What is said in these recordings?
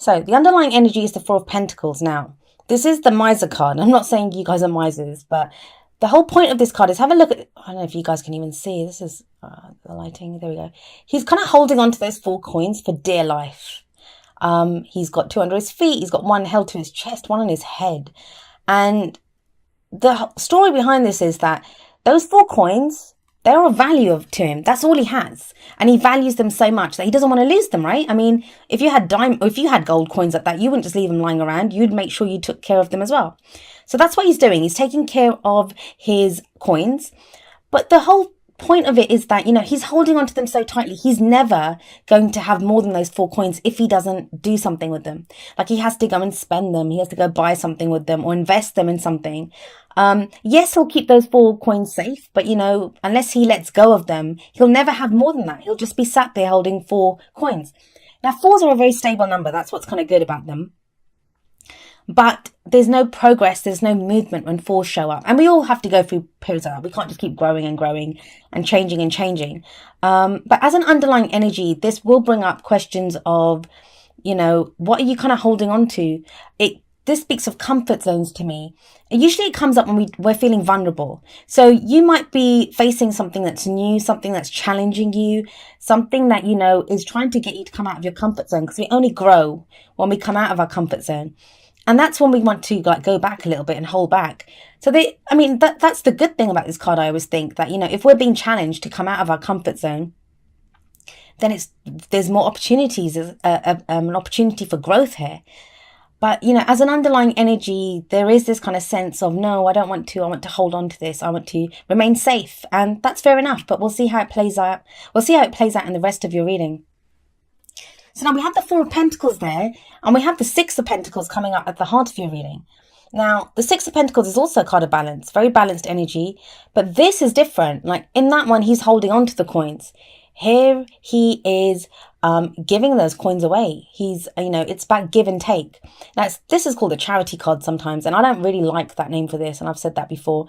So the underlying energy is the Four of Pentacles. Now, this is the miser card. I'm not saying you guys are misers, but the whole point of this card is have a look at, I don't know if you guys can even see, this is the lighting, there we go. He's kind of holding on to those 4 coins for dear life. He's got 2 under his feet, he's got one held to his chest, one on his head. And the story behind this is that those 4 coins, they're of value to him. That's all he has. And he values them so much that he doesn't want to lose them, right? I mean, if you had gold coins like that, you wouldn't just leave them lying around. You'd make sure you took care of them as well. So that's what he's doing. He's taking care of his coins. But the whole point of it is that, he's holding on to them so tightly. He's never going to have more than those 4 coins if he doesn't do something with them. Like, he has to go and spend them. He has to go buy something with them or invest them in something. Yes, he'll keep those 4 coins safe, but unless he lets go of them, he'll never have more than that. He'll just be sat there holding 4 coins. Now, 4s are a very stable number. That's what's kind of good about them. But there's no progress, there's no movement when 4s show up. And we all have to go through periods like that. We can't just keep growing and growing and changing and changing. But as an underlying energy, this will bring up questions of, what are you kind of holding on to? This speaks of comfort zones to me. Usually it comes up when we're feeling vulnerable. So you might be facing something that's new, something that's challenging you, something that, is trying to get you to come out of your comfort zone, because we only grow when we come out of our comfort zone. And that's when we want to go back a little bit and hold back. So that's the good thing about this card. I always think that, if we're being challenged to come out of our comfort zone, then there's more opportunities, an opportunity for growth here. But, as an underlying energy, there is this kind of sense of, no, I want to hold on to this. I want to remain safe. And that's fair enough, but we'll see how it plays out. We'll see how it plays out in the rest of your reading. So now we have the 4 of Pentacles there, and we have the 6 of Pentacles coming up at the heart of your reading. Now, the 6 of Pentacles is also a card of balance, very balanced energy, but this is different. Like, in that one, he's holding on to the coins. Here, he is giving those coins away. He's, it's about give and take. Now, this is called a charity card sometimes, and I don't really like that name for this, and I've said that before.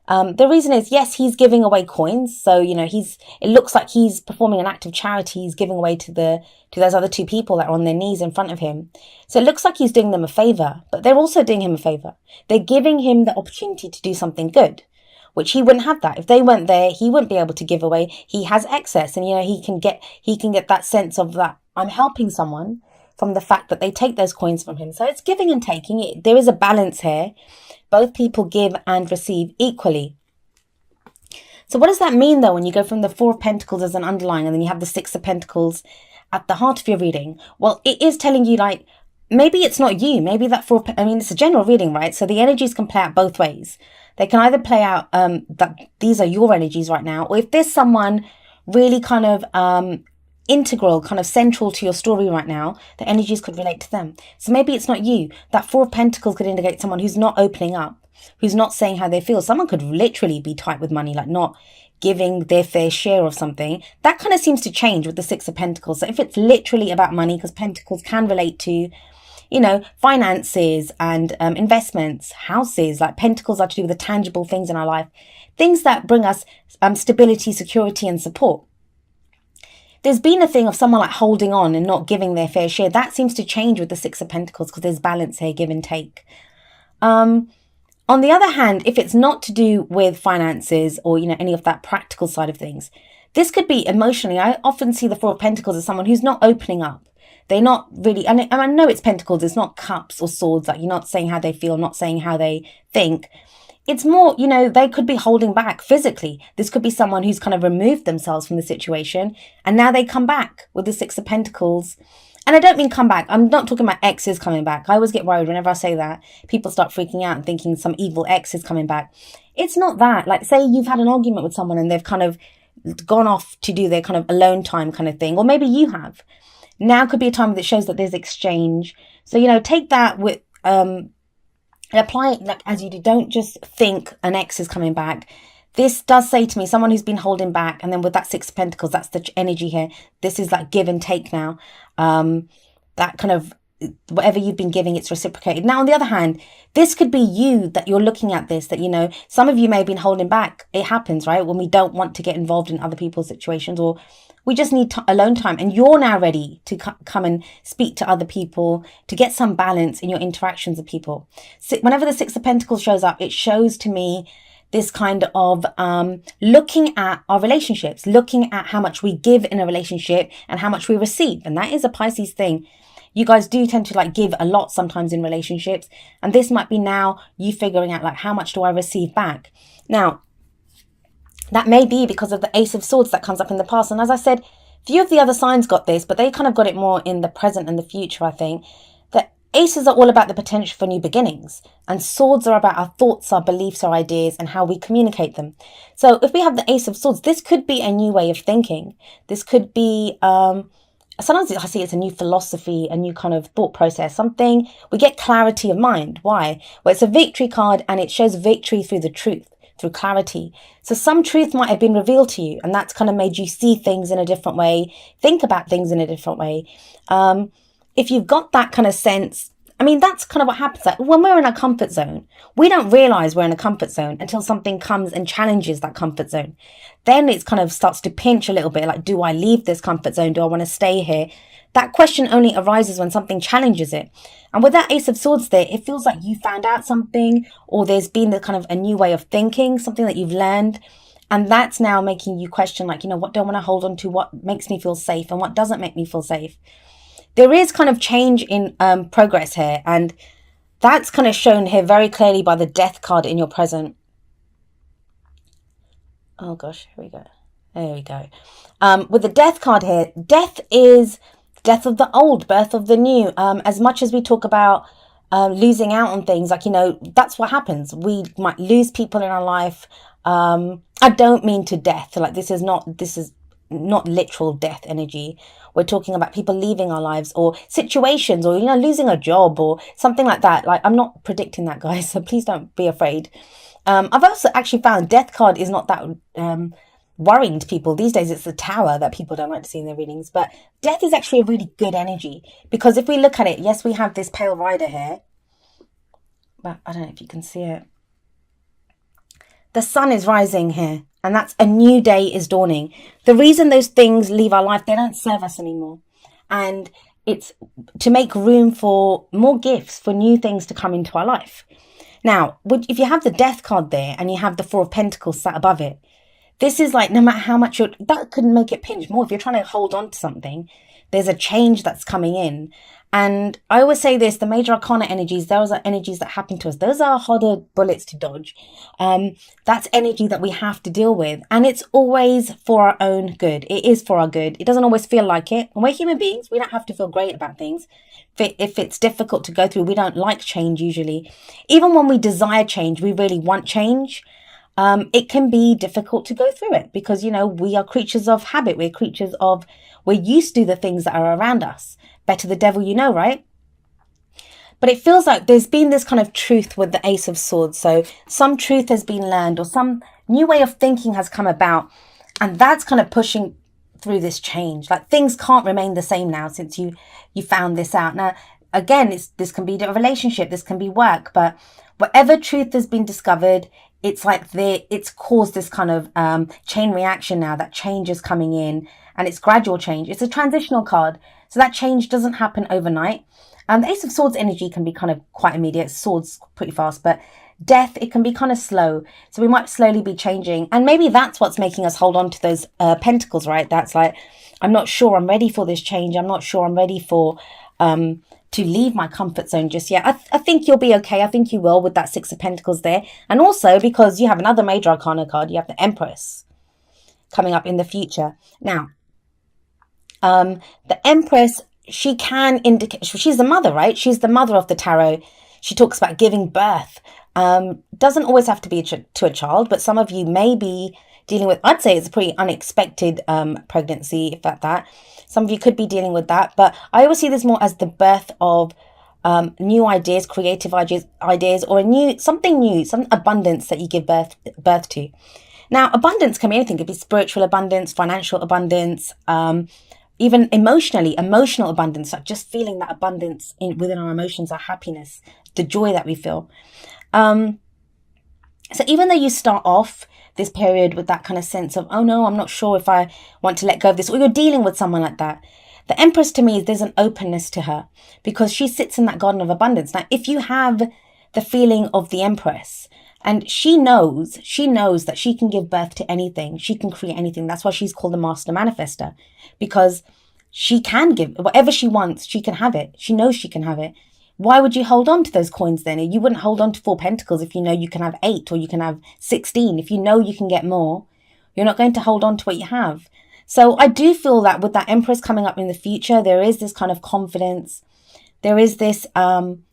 The reason is, yes, he's giving away coins. So, it looks like he's performing an act of charity. He's giving away to those other 2 people that are on their knees in front of him. So it looks like he's doing them a favor, but they're also doing him a favor. They're giving him the opportunity to do something good, which he wouldn't have that. If they weren't there, he wouldn't be able to give away. He has excess, and, he can get that sense of that I'm helping someone from the fact that they take those coins from him. So it's giving and taking. There is a balance here. Both people give and receive equally. So what does that mean, though, when you go from the 4 of Pentacles as an underlying and then you have the 6 of Pentacles at the heart of your reading? Well, it is telling you, maybe it's not you. Maybe that it's a general reading, right? So the energies can play out both ways. They can either play out that these are your energies right now, or if there's someone really kind of integral, kind of central to your story right now, the energies could relate to them. So maybe it's not you. That 4 of Pentacles could indicate someone who's not opening up, who's not saying how they feel. Someone could literally be tight with money, like not giving their fair share of something. That kind of seems to change with the 6 of Pentacles. So if it's literally about money, because Pentacles can relate to, finances and investments, houses, like Pentacles are to do with the tangible things in our life, things that bring us stability, security, and support. There's been a thing of someone holding on and not giving their fair share. That seems to change with the 6 of Pentacles because there's balance here, give and take. On the other hand, if it's not to do with finances or, any of that practical side of things, this could be emotionally. I often see the 4 of Pentacles as someone who's not opening up. They're not really, and I know it's Pentacles, it's not cups or swords, you're not saying how they feel, not saying how they think. It's more, they could be holding back physically. This could be someone who's kind of removed themselves from the situation, and now they come back with the 6 of Pentacles. And I don't mean come back. I'm not talking about exes coming back. I always get worried whenever I say that. People start freaking out and thinking some evil ex is coming back. It's not that. Say you've had an argument with someone and they've kind of gone off to do their kind of alone time kind of thing. Or maybe you have. Now could be a time that shows that there's exchange. So, take that with... and apply it as you do. Don't just think an ex is coming back. This does say to me, someone who's been holding back, and then with that 6 of Pentacles, that's the energy here. This is give and take now. That kind of whatever you've been giving, it's reciprocated. Now, on the other hand, this could be you that you're looking at this, that, you know, some of you may have been holding back. It happens, right? When we don't want to get involved in other people's situations, or we just need alone time, and you're now ready to come and speak to other people, to get some balance in your interactions with people. So whenever the Six of Pentacles shows up, it shows to me this kind of looking at our relationships, looking at how much we give in a relationship and how much we receive. And that is a Pisces thing. You guys do tend to like give a lot sometimes in relationships. And this might be now you figuring out like, how much do I receive back? Now, that may be because of the Ace of Swords that comes up in the past. And as I said, few of the other signs got this, but they kind of got it more in the present and the future, I think. The Aces are all about the potential for new beginnings. And Swords are about our thoughts, our beliefs, our ideas, and how we communicate them. So if we have the Ace of Swords, this could be a new way of thinking. This could be... sometimes I see it's a new philosophy, a new kind of thought process, something, we get clarity of mind. Why? Well, it's a victory card and it shows victory through the truth, through clarity. So some truth might have been revealed to you, and that's kind of made you see things in a different way, think about things in a different way. If you've got that kind of sense, I mean, that's kind of what happens. Like when we're in a comfort zone, we don't realize we're in a comfort zone until something comes and challenges that comfort zone. Then it kind of starts to pinch a little bit, like, do I leave this comfort zone? Do I want to stay here? That question only arises when something challenges it. And with that Ace of Swords there, it feels like you found out something, or there's been the kind of a new way of thinking, something that you've learned. And that's now making you question, like, you know, what do I want to hold on to? What makes me feel safe and what doesn't make me feel safe? There is kind of change in progress here. And that's kind of shown here very clearly by the Death card in your present. Oh gosh, here we go. There we go. With the Death card here, death is death of the old, birth of the new. As much as we talk about losing out on things, like, you know, that's what happens. We might lose people in our life. I don't mean to death. Like this is not literal death energy. We're talking about people leaving our lives, or situations, or, you know, losing a job or something like that. Like, I'm not predicting that, guys, so please don't be afraid. I've also actually found Death card is not that worrying to people. These days it's the Tower that people don't like to see in their readings, but death is actually a really good energy, because if we look at it, yes, we have this Pale Rider here, but I don't know if you can see it. The sun is rising here, and that's a new day is dawning. The reason those things leave our life, they don't serve us anymore. And it's to make room for more gifts, for new things to come into our life. Now, if you have the Death card there and you have the Four of Pentacles sat above it, this is like, no matter how much that could make it pinch more. If you're trying to hold on to something, there's a change that's coming in. And I always say this, the major arcana energies, those are energies that happen to us. Those are harder bullets to dodge. That's energy that we have to deal with. And it's always for our own good. It is for our good. It doesn't always feel like it. And we're human beings. We don't have to feel great about things. If it's difficult to go through, we don't like change usually. Even when we desire change, we really want change. It can be difficult to go through it because, you know, we are creatures of habit. We're used to the things that are around us. Better the devil you know, right? But it feels like there's been this kind of truth with the Ace of Swords. So some truth has been learned, or some new way of thinking has come about. And that's kind of pushing through this change. Like things can't remain the same now since you found this out. Now, again, this can be a relationship, this can be work, but whatever truth has been discovered, it's like it's caused this kind of chain reaction now. That change is coming in, and it's gradual change. It's a transitional card. So that change doesn't happen overnight. The Ace of Swords energy can be kind of quite immediate. Swords pretty fast, but death, it can be kind of slow. So we might slowly be changing. And maybe that's what's making us hold on to those pentacles, right? That's like, I'm not sure I'm ready for this change. I'm not sure I'm ready for to leave my comfort zone just yet. I think you'll be okay. I think you will with that Six of Pentacles there. And also because you have another major arcana card, you have the Empress coming up in the future. Now, the Empress, she can indicate, she's the mother, right? She's the mother of the tarot. She talks about giving birth. Doesn't always have to be to a child, but some of you may be dealing with, I'd say it's a pretty unexpected pregnancy, if that. Some of you could be dealing with that, but I always see this more as the birth of new ideas, creative ideas, or some abundance that you give birth to. Now, abundance can be anything. It could be spiritual abundance, financial abundance, even emotionally, emotional abundance, like just feeling that abundance within our emotions, our happiness, the joy that we feel. So even though you start off this period with that kind of sense of, oh no, I'm not sure if I want to let go of this, or you're dealing with someone like that, the Empress to me, there's an openness to her because she sits in that garden of abundance. Now, if you have the feeling of the Empress, and she knows that she can give birth to anything, she can create anything. That's why she's called the master manifester, because she can give whatever she wants, she can have it. She knows she can have it. Why would you hold on to those coins then? You wouldn't hold on to 4 pentacles if you know you can have 8 or you can have 16. If you know you can get more, you're not going to hold on to what you have. So I do feel that with that Empress coming up in the future, there is this kind of confidence. There is this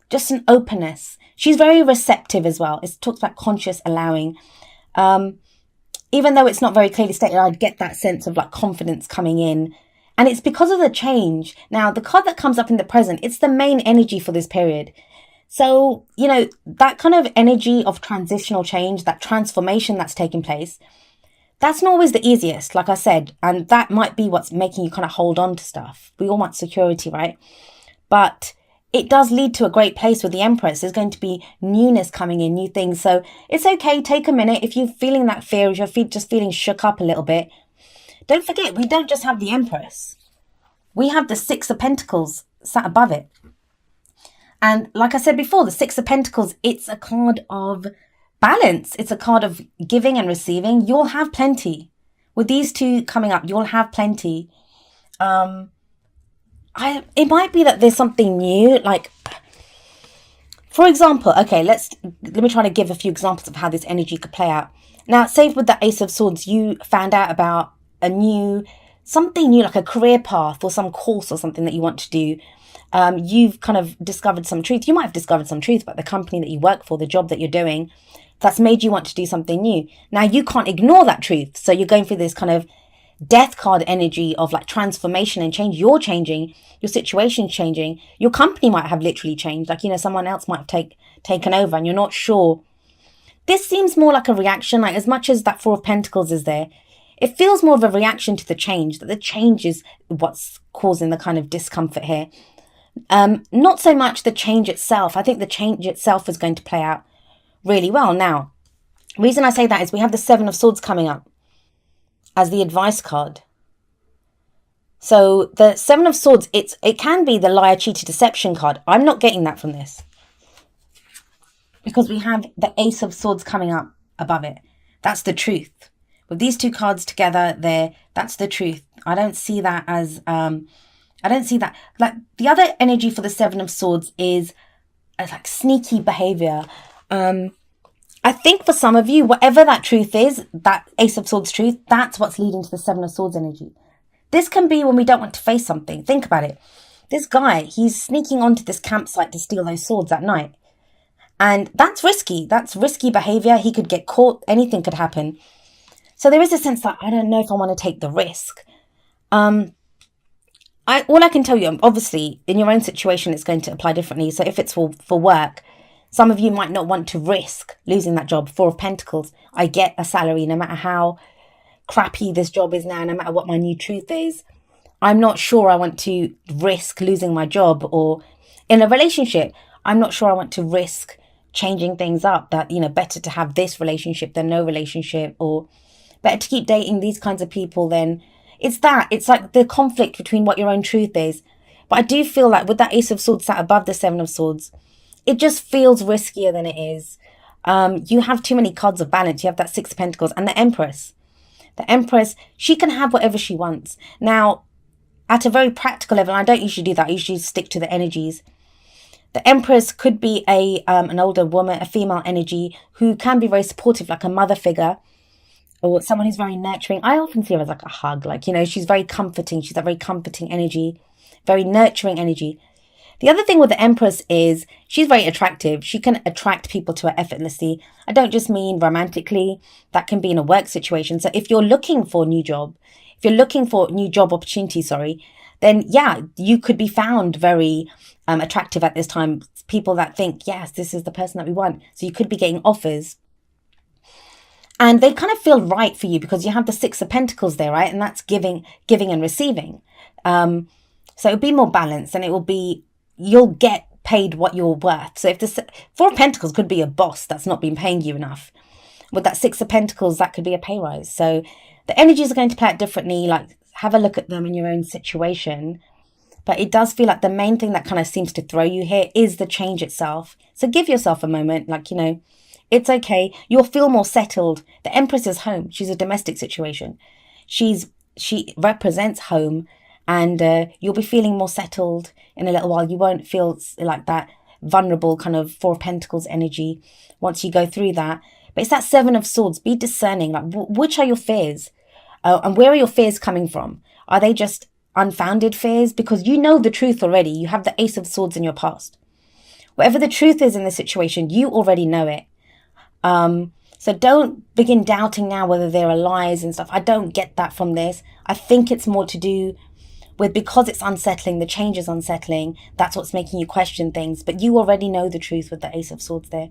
just an openness. She's very receptive as well. It talks about conscious allowing. Even though it's not very clearly stated, I'd get that sense of like confidence coming in. And it's because of the change. Now, the card that comes up in the present, it's the main energy for this period. So, you know, that kind of energy of transitional change, that transformation that's taking place, that's not always the easiest, like I said. And that might be what's making you kind of hold on to stuff. We all want security, right? But it does lead to a great place with the Empress. There's going to be newness coming in, new things. So it's okay. Take a minute. If you're feeling that fear, if you're just feeling shook up a little bit, don't forget, we don't just have the Empress. We have the 6 of Pentacles sat above it. And like I said before, the 6 of Pentacles, it's a card of balance. It's a card of giving and receiving. You'll have plenty. With these two coming up, you'll have plenty. It might be that there's something new. Like, for example, okay, let me try to give a few examples of how this energy could play out. Now, say with the Ace of Swords, you found out about something new, like a career path or some course or something that you want to do. You've kind of discovered some truth. You might have discovered some truth about the company that you work for, the job that you're doing, that's made you want to do something new. Now, you can't ignore that truth. So you're going through this kind of death card energy of like transformation and change. You're changing, your situation's changing, your company might have literally changed. Like, you know, someone else might have taken over and you're not sure. This seems more like a reaction, like as much as that 4 of Pentacles is there. It feels more of a reaction to the change, that the change is what's causing the kind of discomfort here. Not so much the change itself. I think the change itself is going to play out really well. Now, the reason I say that is we have the 7 of Swords coming up as the advice card. So the 7 of Swords, it can be the liar, cheater, deception card. I'm not getting that from this, because we have the Ace of Swords coming up above it. That's the truth. With these two cards together there, that's the truth. I don't see that as, I don't see that. Like, the other energy for the 7 of Swords is like sneaky behavior. I think for some of you, whatever that truth is, that Ace of Swords truth, that's what's leading to the 7 of Swords energy. This can be when we don't want to face something. Think about it. This guy, he's sneaking onto this campsite to steal those swords at night. And that's risky. That's risky behavior. He could get caught. Anything could happen. So there is a sense that I don't know if I want to take the risk. All I can tell you, obviously, in your own situation, it's going to apply differently. So if it's for work, some of you might not want to risk losing that job. 4 of Pentacles, I get a salary no matter how crappy this job is now, no matter what my new truth is. I'm not sure I want to risk losing my job. Or in a relationship, I'm not sure I want to risk changing things up. That, you know, better to have this relationship than no relationship, or better to keep dating these kinds of people than... It's like the conflict between what your own truth is. But I do feel like with that Ace of Swords sat above the 7 of Swords, it just feels riskier than it is. You have too many cards of balance. You have that 6 of Pentacles and the Empress. The Empress, she can have whatever she wants. Now, at a very practical level, I don't usually do that. I usually stick to the energies. The Empress could be an older woman, a female energy who can be very supportive, like a mother figure, or someone who's very nurturing. I often see her as like a hug, like, you know, she's very comforting. She's that very comforting energy, very nurturing energy. The other thing with the Empress is she's very attractive. She can attract people to her effortlessly. I don't just mean romantically. That can be in a work situation. So if you're looking for a new job, if you're looking for new job opportunity, then yeah, you could be found very attractive at this time. People that think, yes, this is the person that we want. So you could be getting offers. And they kind of feel right for you because you have the 6 of Pentacles there, right? And that's giving and receiving. So it'll be more balanced, and it will be, you'll get paid what you're worth. So if the Four of Pentacles could be a boss that's not been paying you enough, with that Six of Pentacles, that could be a pay rise. So the energies are going to play out differently. Like, have a look at them in your own situation. But it does feel like the main thing that kind of seems to throw you here is the change itself. So give yourself a moment, like, it's okay. You'll feel more settled. The Empress is home. She's a domestic situation. She represents home, and you'll be feeling more settled in a little while. You won't feel like that vulnerable kind of Four of Pentacles energy once you go through that. But it's that Seven of Swords. Be discerning. Like, which are your fears? And where are your fears coming from? Are they just unfounded fears? Because you know the truth already. You have the Ace of Swords in your past. Whatever the truth is in the situation, you already know it. So don't begin doubting now whether there are lies and stuff. I don't get that from this. I think it's more to do with, because it's unsettling, the change is unsettling. That's what's making you question things. But you already know the truth with the Ace of Swords there.